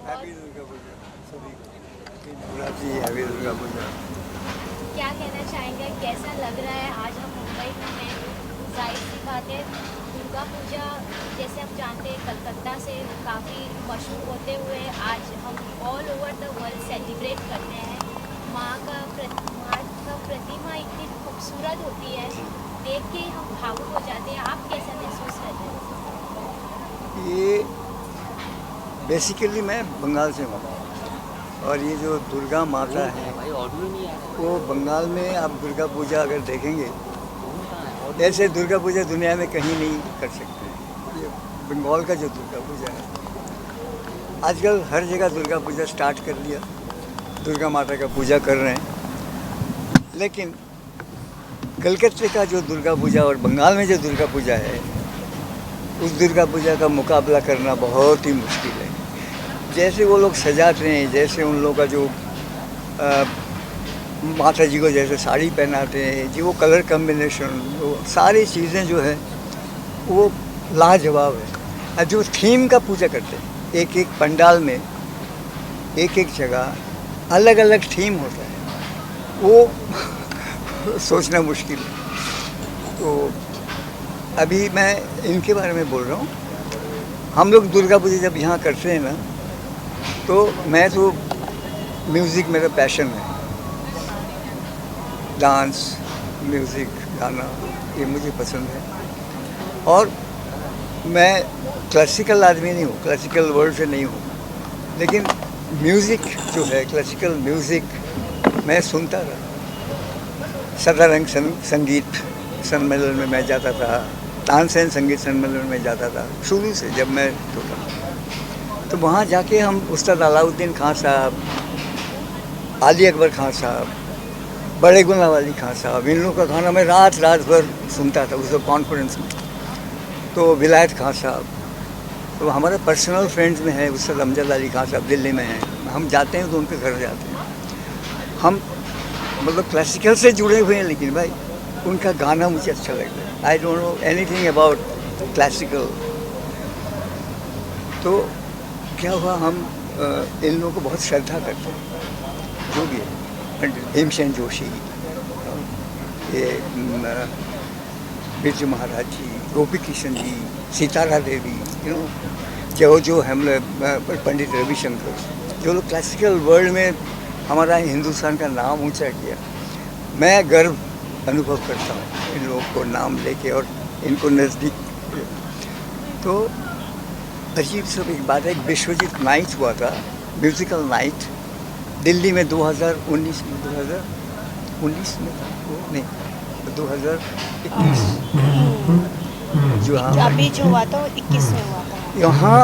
Happy Durga Puja सभी को। जी happy Durga Puja. क्या कहना चाहेंगे, कैसा लग रहा है? आज हम मुंबई में हैं, जाहिर सी बात है दुर्गा पूजा जैसे हम जानते हैं कलकत्ता से काफ़ी मशहूर होते हुए आज हम all over the world celebrate करते हैं। माँ का प्रतिमा इतनी खूबसूरत होती है, देख के हम भावुक हो जाते हैं। आप कैसा महसूस करते हैं? ये बेसिकली मैं बंगाल से हूँ और ये जो दुर्गा माता है वो बंगाल में आप दुर्गा पूजा अगर देखेंगे ऐसे दुर्गा पूजा दुनिया में कहीं नहीं कर सकते। ये बंगाल का जो दुर्गा पूजा है आजकल हर जगह दुर्गा पूजा स्टार्ट कर लिया, दुर्गा माता का पूजा कर रहे हैं। लेकिन कलकत्ते का जो दुर्गा पूजा और बंगाल में जो दुर्गा पूजा है उस दुर्गा पूजा का मुकाबला करना बहुत ही मुश्किल है। जैसे वो लोग सजाते हैं, जैसे उन लोगों का जो माता जी को जैसे साड़ी पहनाते हैं, जो वो कलर कम्बिनेशन, वो सारी चीज़ें जो है वो लाजवाब है। और जो थीम का पूजा करते हैं, एक एक पंडाल में एक एक जगह अलग अलग थीम होता है, वो सोचना मुश्किल है। तो अभी मैं इनके बारे में बोल रहा हूँ। हम लोग दुर्गा पूजा जब यहाँ करते हैं ना, तो मैं तो म्यूज़िक मेरा पैशन है, डांस, म्यूज़िक, गाना ये मुझे पसंद है। और मैं क्लासिकल आदमी नहीं हूँ, क्लासिकल वर्ल्ड से नहीं हूँ, लेकिन म्यूज़िक जो है, क्लासिकल म्यूज़िक मैं सुनता रहा। सदारंग संगीत सम्मेलन में मैं जाता था, तानसेन संगीत सम्मेलन में जाता था शुरू से जब मैं छोटा। तो वहाँ जाके हम उस्ताद अलाउद्दीन खां साहब, आली अकबर खां साहब, बड़े गुनावाली खां साहब, इन लोगों का गाना मैं रात रात भर सुनता था उस कॉन्फ्रेंस में। तो विलायत खां साहब, तो हमारे पर्सनल फ्रेंड्स में है उस्ताद अमजद अली खां साहब, दिल्ली में हैं। हम जाते हैं तो उनके घर जाते हैं। हम मतलब क्लासिकल से जुड़े हुए हैं, लेकिन भाई उनका गाना मुझे अच्छा लगता है। I don't know anything about classical. तो क्या हुआ, हम इन लोगों को बहुत श्रद्धा करते हैं, जो भी है, पंडित भीमसेन जोशी, ये बिरजू महाराज जी, गोपी किशन जी, सीतारा देवी, जो हम पंडित रविशंकर, जो लोग क्लासिकल वर्ल्ड में हमारा हिंदुस्तान का नाम ऊंचा किया। मैं गर्व अनुभव करता हूँ इन लोगों को नाम लेके और इनको नज़दीक। तो अजीब सब एक बात है, एक विश्वजीत नाइट हुआ था, म्यूज़िकल नाइट दिल्ली में 2019 में, 2019 में था वो, नहीं 2021 जो अभी जो हुआ था वो 21 में हुआ था। यहाँ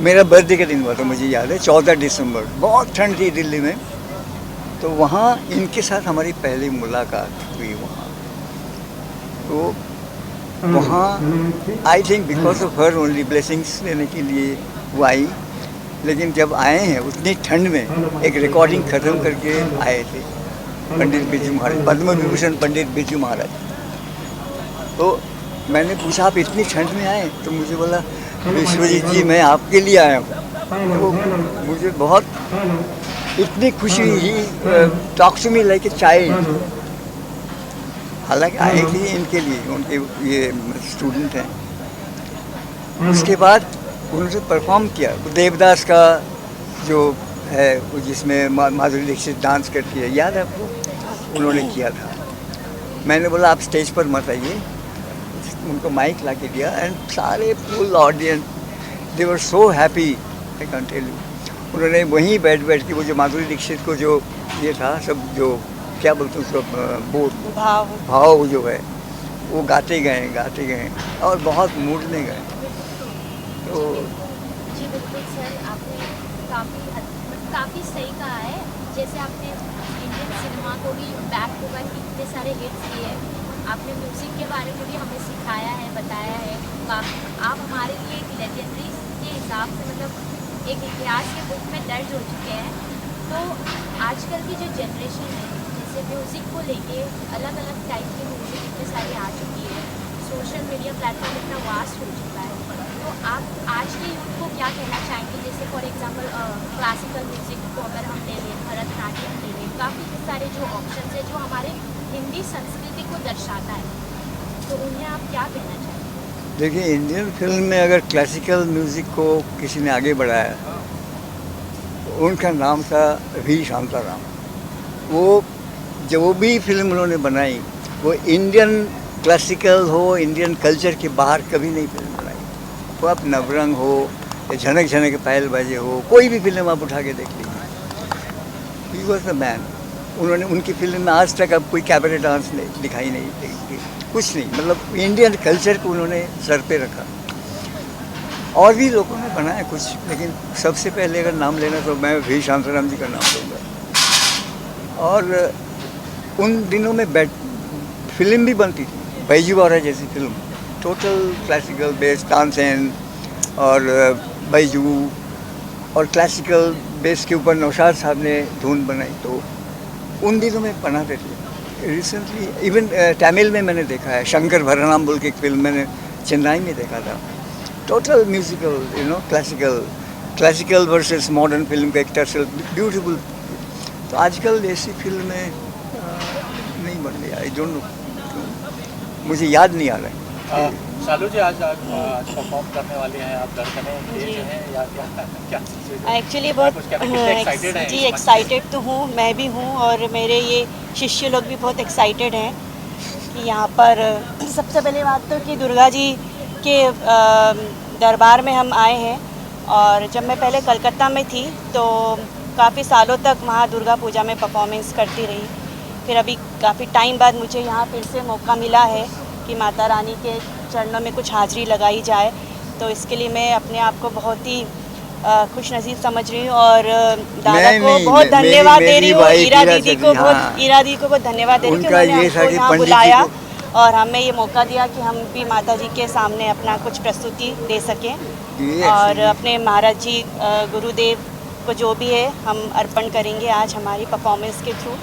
मेरा बर्थडे का दिन हुआ था, मुझे याद है 14 दिसंबर। बहुत ठंड थी दिल्ली में, तो वहाँ इनके साथ हमारी पहली मुलाकात हुई वहाँ। तो वहाँ I think because of her only blessings लेने के लिए वो आई। लेकिन जब आए हैं उतनी ठंड में एक रिकॉर्डिंग ख़त्म करके आए थे पंडित बिरजू महाराज, पद्म विभूषण पंडित बिरजू महाराज। तो मैंने पूछा आप इतनी ठंड में आए? तो मुझे बोला विश्वजीत जी मैं आपके लिए आया हूँ। तो मुझे बहुत इतनी खुशी हुई, talk to me like a child. हालांकि आए थे इनके लिए, उनके ये स्टूडेंट हैं। उसके बाद उन्होंने परफॉर्म किया देवदास का जो है, जिसमें माधुरी दीक्षित डांस करती है, याद है आपको? उन्होंने किया था। मैंने बोला आप स्टेज पर मत आइए, उनको माइक ला के दिया एंड सारे full audience, they were so happy, I can tell you. उन्होंने वहीं बैठ के वो जो माधुरी दीक्षित को जो ये था सब, जो क्या बोलते हैं उसको, वो भाव जो है वो गाते गए और बहुत मूड में गए। तो जी बिल्कुल सर, आपने काफ़ी सही कहा है। जैसे आपने इंडियन सिनेमा को भी बैक टू बैक इतने सारे हिट्स दिए, आपने म्यूज़िक के बारे में भी हमें सिखाया है, बताया है। आप हमारे लिए एक लेजेंडरी के हिसाब से मतलब एक इतिहास के बुक में दर्ज हो चुके हैं। तो आजकल की जो जनरेशन है, जैसे म्यूज़िक को लेके अलग अलग टाइप की म्यूज़िक इतने सारी आ चुकी है, सोशल मीडिया प्लेटफॉर्म इतना वास्ट हो चुका है, तो आप आज के यूथ को क्या कहना चाहेंगे? जैसे फॉर एग्जांपल क्लासिकल म्यूजिक को अगर हम ले लें, भरतनाट्यम ले लें, काफ़ी सारे जो ऑप्शंस है जो हमारे हिंदी संस्कृति को दर्शाता है, तो उन्हें आप क्या कहना चाहेंगे? देखिए, इंडियन फिल्म में अगर क्लासिकल म्यूज़िक को किसी ने आगे बढ़ाया, तो उनका नाम था वी शांताराम। वो जो भी फिल्म उन्होंने बनाई, वो इंडियन क्लासिकल हो, इंडियन कल्चर के बाहर कभी नहीं फिल्म बनाई। वो आप नवरंग हो या झनक झनक पायल बाजे हो, कोई भी फिल्म आप उठा के देख लीजिए, ही वॉज द मैन। उन्होंने उनकी फिल्म में आज तक अब कोई कैबरे डांस नहीं दिखाई नहीं देती, कुछ नहीं, मतलब इंडियन कल्चर को उन्होंने सर पे रखा। और भी लोगों ने बनाया कुछ, लेकिन सबसे पहले अगर नाम लेना तो मैं वी शांताराम जी का नाम लूँगा। और उन दिनों में फिल्म भी बनती थी, बैजू बावरा जैसी film, total classical base, Tansen और बैजू, और क्लासिकल बेस के ऊपर नौशाद साहब ने धुन बनाई, तो उन दिनों में बनाते थे। रिसेंटली इवन तमिल में मैंने देखा है, शंकर भरणम बोल के एक फिल्म मैंने चेन्नई में देखा था, total musical, classical versus modern film का एक टसल ब्यूटीफुल। तो आजकल ऐसी फिल्में नहीं बन रही, आई डोंट नो, मुझे याद नहीं आ रहा है। शालू जी, आज परफॉर्म करने वाले हैं आप, धड़कनें तेज हैं या क्या एक्चुअली बहुत जी एक्साइटेड तो हूँ, मैं भी हूँ और मेरे ये शिष्य लोग भी बहुत एक्साइटेड हैं कि यहाँ पर सबसे पहले बात तो कि दुर्गा जी के दरबार में हम आए हैं। और जब मैं पहले कलकत्ता में थी तो काफ़ी सालों तक वहाँ दुर्गा पूजा में परफॉर्मेंस करती रही। फिर अभी काफ़ी टाइम बाद मुझे यहाँ फिर से मौका मिला है कि माता रानी के चरणों में कुछ हाजिरी लगाई जाए, तो इसके लिए मैं अपने आप को बहुत ही खुश नसीब समझ रही हूँ और दादा को बहुत धन्यवाद दे रही हूँ, ईरा दीदी को बहुत धन्यवाद दे रही हूँ कि उन्होंने हमको यहाँ बुलाया और हमें ये मौका दिया कि हम भी माता जी के सामने अपना कुछ प्रस्तुति दे सकें। और अपने महाराज जी गुरुदेव को जो भी है हम अर्पण करेंगे आज हमारी परफॉर्मेंस के थ्रू।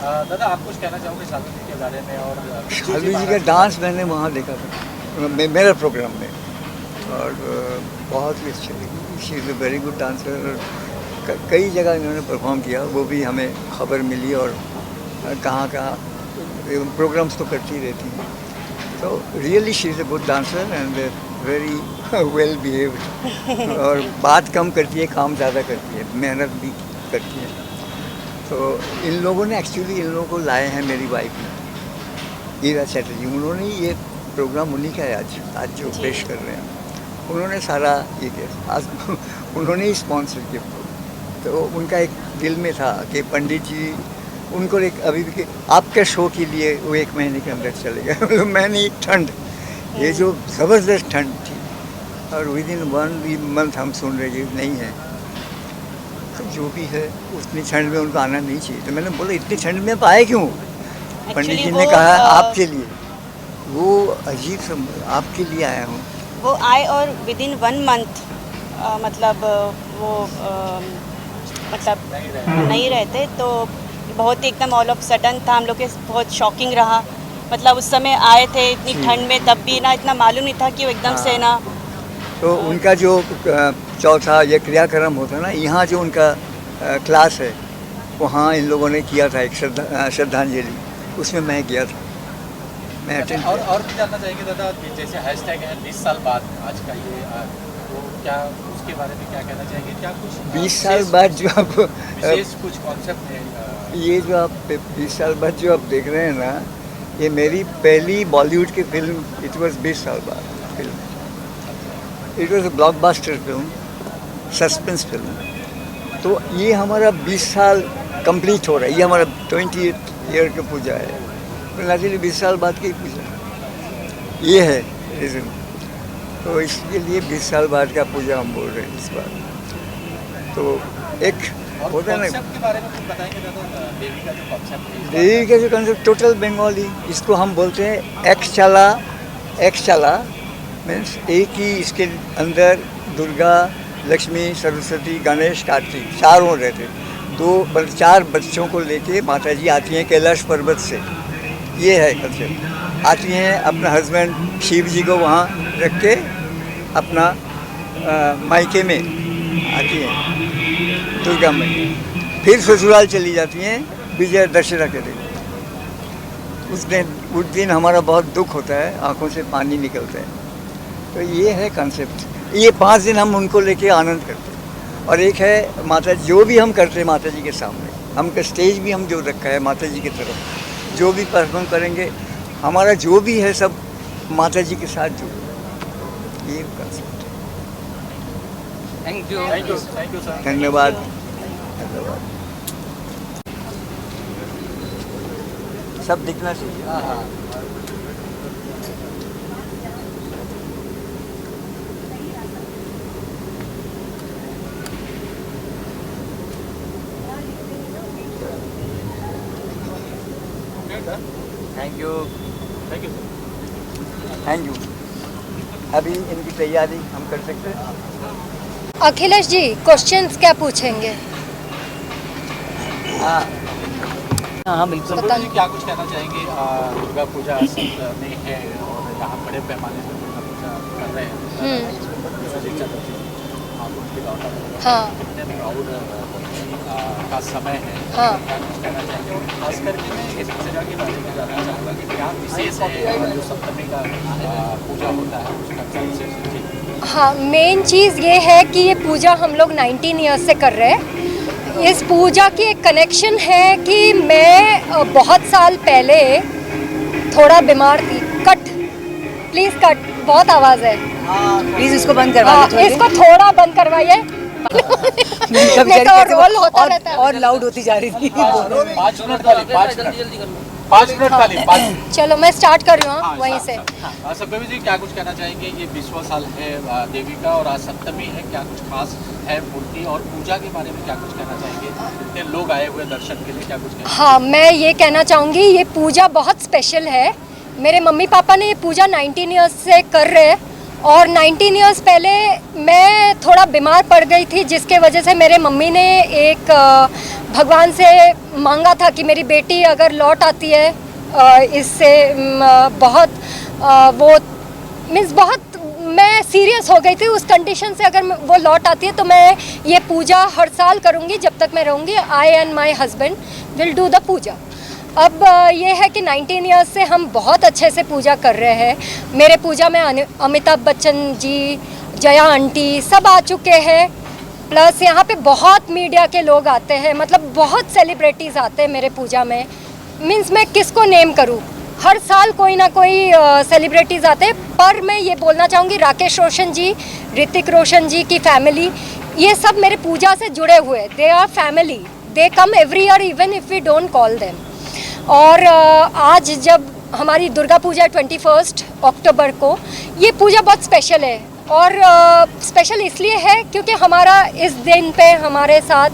दादा, आप कुछ कहना चाहोगे शालू जी के बारे में? और शालू जी का डांस मैंने वहाँ देखा था, मेरा प्रोग्राम में, और बहुत ही अच्छी लगी। She is a very good dancer. कई जगह इन्होंने परफॉर्म किया, वो भी हमें खबर मिली, और कहाँ कहाँ प्रोग्राम्स तो करती रहती हैं। तो really she is a good dancer and very well behaved. और बात कम करती है, काम ज़्यादा करती है, मेहनत भी करती है। तो इन लोगों ने एक्चुअली इन लोगों को लाए हैं, मेरी वाइफ ने, ईरा चैटर्जी, उन्होंने ये प्रोग्राम उन्हीं का है आज जो पेश कर रहे हैं, उन्होंने सारा ये किया, आज उन्होंने ही स्पॉन्सर किया। तो उनका एक दिल में था कि पंडित जी उनको एक अभी भी आपके शो के लिए वो 1 महीने के अंदर चले गए। मतलब मैंने ठंड, ये जो ज़बरदस्त ठंड थी, और विद इन 1 मंथ हम सुन रहे कि नहीं है, तो जो भी है उतनी ठंड में उनको आना नहीं चाहिए। तो मैंने बोला इतनी ठंड में आप आए क्यों? पंडित जी ने कहा आपके लिए। वो अजीब सा, आपके लिए आया हूँ। वो आए और विद इन 1 मंथ मतलब वो मतलब नहीं रहते, तो बहुत एकदम ऑल ऑफ सडन था, हम लोग के बहुत शॉकिंग रहा। मतलब उस समय आए थे इतनी ठंड में, तब भी ना इतना मालूम नहीं था कि वो एकदम से ना। तो उनका जो चौथा ये क्रियाक्रम होता है ना, यहाँ जो उनका क्लास है, वहाँ इन लोगों ने किया था एक श्रद्धांजलि, उसमें मैं गया था, मैं अटेंड। और भी जानना चाहेंगे दादा, जैसे हैशटैग है 20 साल बाद आज का ये, तो क्या उसके बारे में क्या कहना चाहेंगे? क्या कुछ 20 साल बाद जो आप विशेष कुछ कॉन्सेप्ट है? ये जो आप 20 साल बाद जो आप देख रहे हैं ना, ये मेरी पहली बॉलीवुड की फिल्म, इट वॉज 20 साल बाद film. It was a blockbuster film, suspense film. तो ये हमारा 20 साल कंप्लीट हो रहा है, ये हमारा 20th ईयर का पूजा है, तो नेचुरली 20 साल बाद की पूजा, ये है रीज़न। तो इसके लिए 20 साल बाद का पूजा हम बोल रहे हैं इस बार। तो एक होता है ना, के बारे में कुछ बताएंगे दादा? देवी का जो कॉन्सेप्ट है, देवी का जो कंसेप्ट टोटल बंगाली, इसको हम बोलते हैं एक चला मीन्स एक ही, इसके अंदर दुर्गा, लक्ष्मी, सरस्वती, गणेश, कार्तिक चारों रहते। 4 बच्चों को लेके माता जी आती हैं कैलाश पर्वत से, ये है कंसेप्ट। आती हैं, अपना हस्बैंड शिव जी को वहाँ रख के अपना मायके में आती हैं दुर्गा मैया, फिर ससुराल चली जाती हैं विजय दशहरा के दिन। उस दिन हमारा बहुत दुख होता है, आंखों से पानी निकलता है। तो ये है कॉन्सेप्ट। ये 5 दिन हम उनको लेके आनंद करते हैं। और एक है माता, जो भी हम करते हैं माता जी के सामने, हमका स्टेज भी हम जो रखा है माता जी की तरफ, जो भी परफॉर्म करेंगे, हमारा जो भी है सब माता जी के साथ जुड़े। ये कॉन्सेप्ट है। Thank you sir. धन्यवाद। धन्यवाद। सब दिखना चाहिए। हाँ हाँ। Thank you. Thank you sir. Thank you. अभी इनकी तैयारी हम कर सकते हैं। अखिलेश जी क्वेश्चंस क्या पूछेंगे? हाँ हाँ बिल्कुल। संतोष जी क्या कुछ कहना चाहेंगे? दुर्गा पूजा असम में है और यहाँ बड़े पैमाने पर दुर्गा पूजा कर रहे हैं। आप उनकी डॉटर हाँ कितने प्राउड का समय है, हाँ। क्या कुछ कहना चाहेंगे? और खास करके मैं इस जगह के बारे में जानना चाहूँगा कि क्या विशेष है जो सप्तमी का पूजा होता है उसका क्या विशेष है? हाँ, मेन चीज़ ये है कि ये पूजा हम लोग 19 ईयर्स से कर रहे हैं। इस पूजा की एक कनेक्शन है कि मैं बहुत साल पहले थोड़ा बीमार थी। कट प्लीज़ कट, बहुत आवाज़ है। प्लीज इसको बंद करवा हाँ, दो थोड़ी। इसको थोड़ा बंद करवाइए। कब नहीं तो कैसे रोल होता रहता है। और लाउड होती जा रही थी। 5 मिनट खाली, 5 मिनट, 5 मिनट खाली, 5। चलो मैं स्टार्ट कर रही हूँ हाँ, वहीं से। सप्तमी जी क्या कुछ कहना चाहेंगे? ये 20वां साल है देवी का और आज सप्तमी है, क्या कुछ खास है मूर्ति और पूजा के बारे में क्या कुछ कहना चाहेंगे? इतने लोग आए हुए दर्शन के लिए, क्या कुछ कहना? हाँ, मैं ये कहना चाहूँगी ये पूजा बहुत स्पेशल है। मेरे मम्मी पापा ने ये पूजा 19 ईयर्स से कर रहे हैं और 19 ईयर्स पहले मैं थोड़ा बीमार पड़ गई थी, जिसके वजह से मेरे मम्मी ने एक भगवान से मांगा था कि मेरी बेटी अगर लौट आती है इससे बहुत वो मीन्स बहुत मैं सीरियस हो गई थी उस कंडीशन से, अगर वो लौट आती है तो मैं ये पूजा हर साल करूँगी जब तक मैं रहूँगी। I and my husband will do the puja. अब ये है कि 19 ईयर्स से हम बहुत अच्छे से पूजा कर रहे हैं। मेरे पूजा में अमिताभ बच्चन जी, जया आंटी सब आ चुके हैं, प्लस यहाँ पे बहुत मीडिया के लोग आते हैं, मतलब बहुत सेलिब्रिटीज़ आते हैं मेरे पूजा में। मीन्स मैं किसको नेम करूँ, हर साल कोई ना कोई सेलिब्रिटीज़ आते हैं। पर मैं ये बोलना चाहूँगी राकेश रोशन जी, ऋतिक रोशन जी की फैमिली, ये सब मेरे पूजा से जुड़े हुए, they are family, they come every year even if we don't call them. और आज जब हमारी दुर्गा पूजा 21 अक्टूबर को, ये पूजा बहुत स्पेशल है। और स्पेशल इसलिए है क्योंकि हमारा इस दिन पे हमारे साथ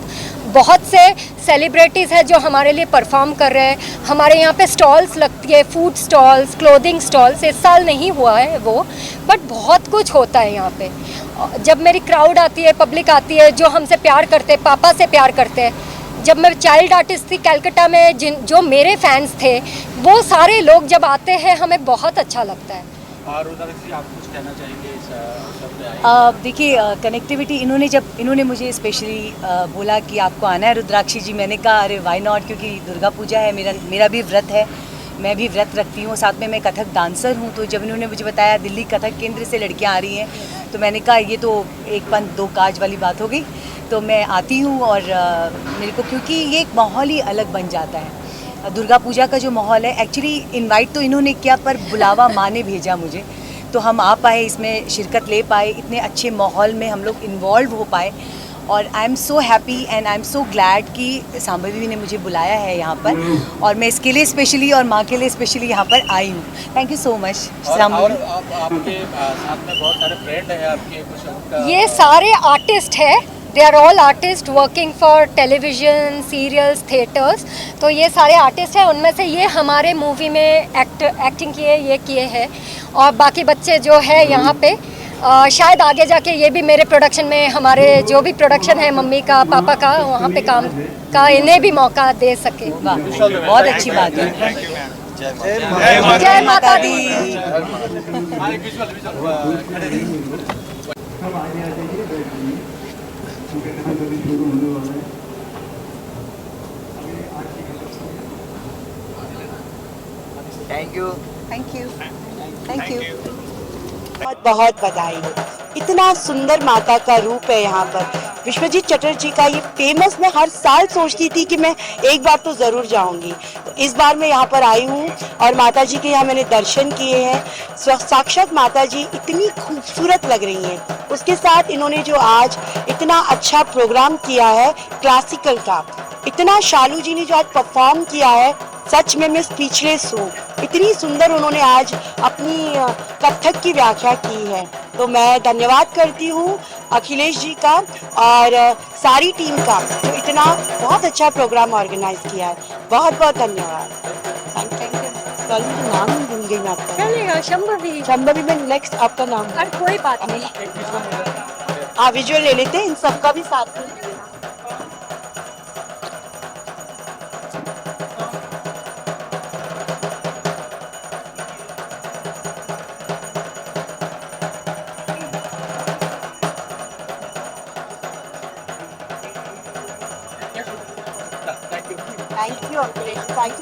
बहुत से सेलिब्रिटीज़ हैं जो हमारे लिए परफॉर्म कर रहे हैं। हमारे यहाँ पे स्टॉल्स लगती है, फूड स्टॉल्स, क्लोथिंग स्टॉल्स। इस साल नहीं हुआ है वो, बट बहुत कुछ होता है यहाँ पे। जब मेरी क्राउड आती है, पब्लिक आती है जो हमसे प्यार करते हैं, पापा से प्यार करते हैं। जब मैं चाइल्ड आर्टिस्ट थी कलकत्ता में, जो मेरे फैंस थे वो सारे लोग जब आते हैं हमें बहुत अच्छा लगता है। और उधर से आप कुछ कहना चाहेंगे इस अवसर पे आए? देखिए कनेक्टिविटी इन्होंने मुझे स्पेशली बोला कि आपको आना है रुद्राक्षी जी। मैंने कहा अरे वाई नॉट, क्योंकि दुर्गा पूजा है, मेरा भी व्रत है, मैं भी व्रत रखती हूँ, साथ में मैं कथक डांसर हूँ। तो जब इन्होंने मुझे बताया दिल्ली कथक केंद्र से लड़कियाँ आ रही हैं, तो मैंने कहा ये तो एक पंथ दो काज वाली बात हो गई। तो मैं आती हूँ और मेरे को, क्योंकि ये एक माहौल ही अलग बन जाता है। दुर्गा पूजा का जो माहौल है, एक्चुअली इनवाइट तो इन्होंने किया पर बुलावा माँ ने भेजा मुझे, तो हम आ पाए, इसमें शिरकत ले पाए, इतने अच्छे माहौल में हम लोग इन्वॉल्व हो पाए। और I am so happy and I am so glad कि सांभवी ने मुझे बुलाया है यहाँ पर, और मैं इसके लिए स्पेशली और माँ के लिए स्पेशली यहाँ पर आई हूँ। थैंक यू सो मच और सांभवी। आपके साथ में बहुत सारे फ्रेंड हैं आपके, कुछ उनका ये सारे आर्टिस्ट हैं, they are all artist working for television, serials, theatres. तो ये सारे आर्टिस्ट हैं, उनमें से ये हमारे मूवी में एक्टिंग किए, ये किए हैं। और बाकी बच्चे जो है यहाँ पे शायद आगे जाके ये भी मेरे प्रोडक्शन में, हमारे जो भी प्रोडक्शन है मम्मी का, पापा का, वहाँ पे काम का इन्हें भी मौका दे सके। बहुत अच्छी बात है। जय माता दी। विजुअल सब आगे आ जाइए, बैठ जाइए, क्योंकि कहाँ कभी शुरू होने वाला है। अभी आज की thank you. Thank you thank you. बहुत बहुत बधाई। इतना सुंदर माता का रूप है यहाँ पर। विश्वजीत चटर्जी का ये फेमस, मैं हर साल सोचती थी कि मैं एक बार तो ज़रूर जाऊँगी। तो इस बार मैं यहाँ पर आई हूँ और माता जी के यहाँ मैंने दर्शन किए हैं। साक्षात माता जी इतनी खूबसूरत लग रही हैं। उसके साथ इन्होंने जो आज इतना अच्छा प्रोग्राम किया है क्लासिकल का, इतना शालू जी ने जो आज परफॉर्म किया है, सच में मैं स्पीचलेस हूँ। इतनी सुंदर उन्होंने आज अपनी कथक की व्याख्या की है। तो मैं धन्यवाद करती हूँ अखिलेश जी का और सारी टीम का, जो इतना बहुत अच्छा प्रोग्राम ऑर्गेनाइज किया है। बहुत बहुत धन्यवाद। Thank you. सॉरी, मुझे नाम नहीं भूल गई मैं आपका। चलेगा शंभवी। शंभवी में नेक्स्ट आपका नाम। और कोई बात नहीं। हाँ, विजुअल ले लेते हैं, इन सबका भी साथ में। Thank you. Thank you Akhilesh, thank you.